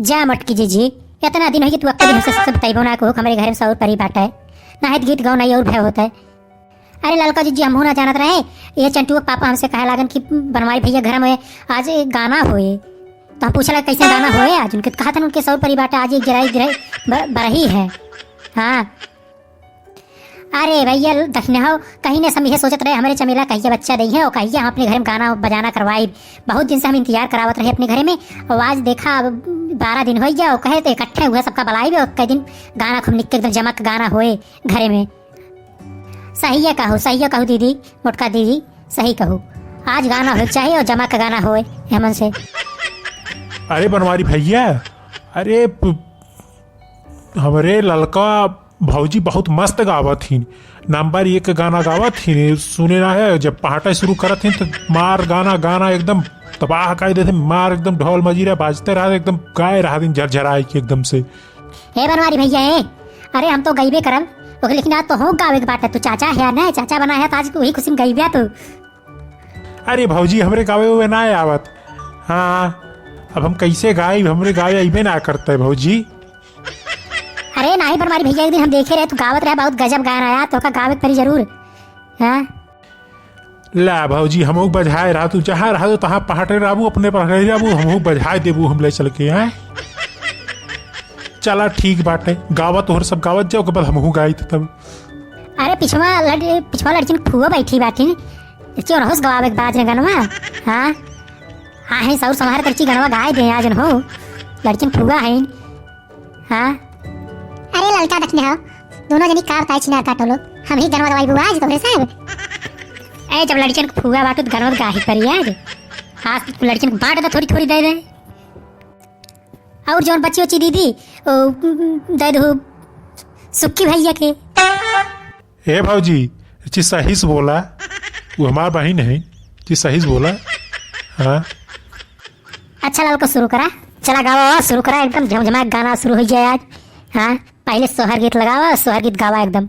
जा मटकी जी इतना दिन हो कि तू अक्का दिन हमसे सब बताइबो ना को हमारे घर में सौर परी बाटा है ना है गीत गाओ नहीं और भय होता है। अरे ललका जी हम ना जानत रहे ये चंटू पापा हमसे कहे लागन कि बनवाई भैया घर में आज एक गाना होए तो हम पूछला कैसे गाना होए आज उनके कहा था उनके सौर परी बाटा आज एक गिराई बरही है। हाँ अरे भैया दखने हो कहीं ने हम यह सोचत रहे हमारे चमेला कहिए बच्चा दही है और कहिए हम अपने घर में गाना बजाना करवाई बहुत दिन से हम इंतजार करावत रहे अपने घर में और आज देखा 12 दिन हो गया और कहे तो इकट्ठे हुए सबका बलाई और कई दिन गाना खूब निकल एकदम जमक गाना होए घर में। सही है कहू दीदी मोटका दीदी सही कहू आज गाना हो चाहिए और जमक गाना होए हेमन से। अरे बनवारी भैया अरे हमारे ललका भौजी बहुत मस्त गावत थी नंबर 1 गाना गावत थी सुने ना है जब पहाटा शुरू करत थी तो मार गाना एकदम तबाह कर देते मार एकदम ढोल मजीरा बाजते रहा एकदम गाय रहा दिन झरझराए की एकदम से। हे बनवारी भैया है अरे हम तो गईबे करम ओके लेकिन आज तो हो गावे के बात है तू चाचा है ना चाचा बना है तो आज वही खुशी में गईबे तू। अरे भौजी हमरे गावे हुए ना आवत। हाँ अब हम कैसे गाय हमरे गावे अबे ना करते भौजी। अरे नहीं बनवारी भैया एक दिन हम देखे रहे तू गावत रहे बहुत गजब गाना आया तो का गावे परी जरूर। हाँ ला भौजी हमहू बजाए रहा तू जहाँ रहा तो तहाँ पहाटे राबू अपने पहाटे राबू हमहू बजाए देबू हम ले चल के हैं। चला ठीक बाटे गावत और सब गावत जाओ के बाद हमहू गाई तब। अरे पिछवा लड़की फुआ बैठी बाटी क्यों रहोस गवावे के बाज गनवा। हाँ हाँ है सौर समार करची गनवा गाय दे आज हो लड़की फुआ है। हाँ अरे ललका दखने हो दोनों जनी कार ताई छिना काटो हम ही गनवा दवाई बुआ आज तोरे साहब। ए जब लड़कियन को फुआ बाटो तो गनवा गाही करी आज। हाँ लड़कियन को बांट दे थोड़ी दे दे और जौन बच्ची उच्ची दीदी दे दो सुक्की भैया के। ए भौजी चीज सही से बोला वो हमार बहन है चीज सही से बोला। हाँ अच्छा ललका शुरू करा चला गावा शुरू करा एकदम झमझमा गाना शुरू हो जाए आज। हाँ पहले सोहर गीत लगावा सोहर गीत गावा एकदम।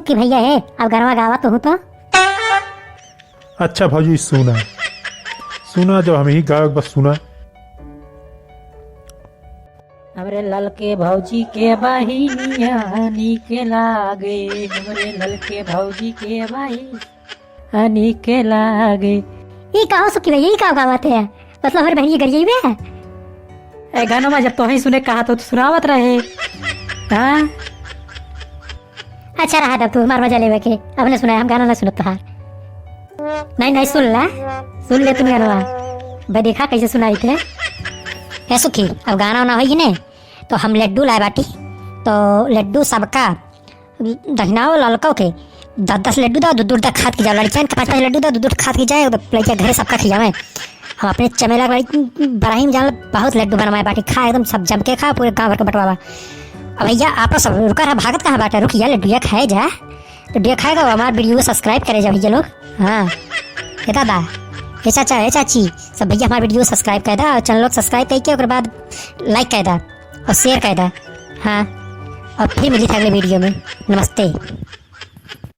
सुखी भैया है, अब गरवा गावा तो हूँ तो। अच्छा भौजी सुना सुना, जब हम ही गायक बस सुना। हमरे ललके भौजी के बहिनिया नीके लागे, हमरे ललके भौजी के बहिनिया नीके लागे। ये कहो सुखी भैया, ये कहो गावत है, मतलब हमारे बहन ये गरिए में ए गाना में जब तो ही सुने कहा तो सुनावत रहे। हाँ अच्छा रहा, तब तू हमार मजा लेवे के। अब ने सुना, हम गाना ना सुनत तुहार। नहीं नहीं सुन ला, सुन ले तुम गाना भाई, देखा कैसे सुनाई थे। है सुखी, अब गाना ना होगी ने तो हम लड्डू लाए बाटी, तो लड्डू सबका दहिनाओ ललकाओ के 10-10 लड्डू दो, दूर तक खाद की जाओ। लड़कियां 5-5 लड्डू दो, दूर खाद की जाए, लड़कियां घर सबका खिलावे। हम अपने चमेला बड़ाही में जान बहुत लड्डू बनवाए बाटी, खा एकदम सब जम के खा, पूरे गाँव भर के बटवावा। अब भैया आप सब रुका रहा, भागत कहाँ बाटा, रुकिया लड्डूया खाए जा, लड्डूया खाएगा हमारे वीडियो सब्सक्राइब करे जा भैया लोग। हाँ ये दादा, ये चाचा, ये चाची, सब भैया हमारे वीडियो सब्सक्राइब कर दा, चैनल लोग सब्सक्राइब करके उसके बाद लाइक कर दा और शेयर कर दा। हाँ और फिर मिली था अगले वीडियो में। नमस्ते।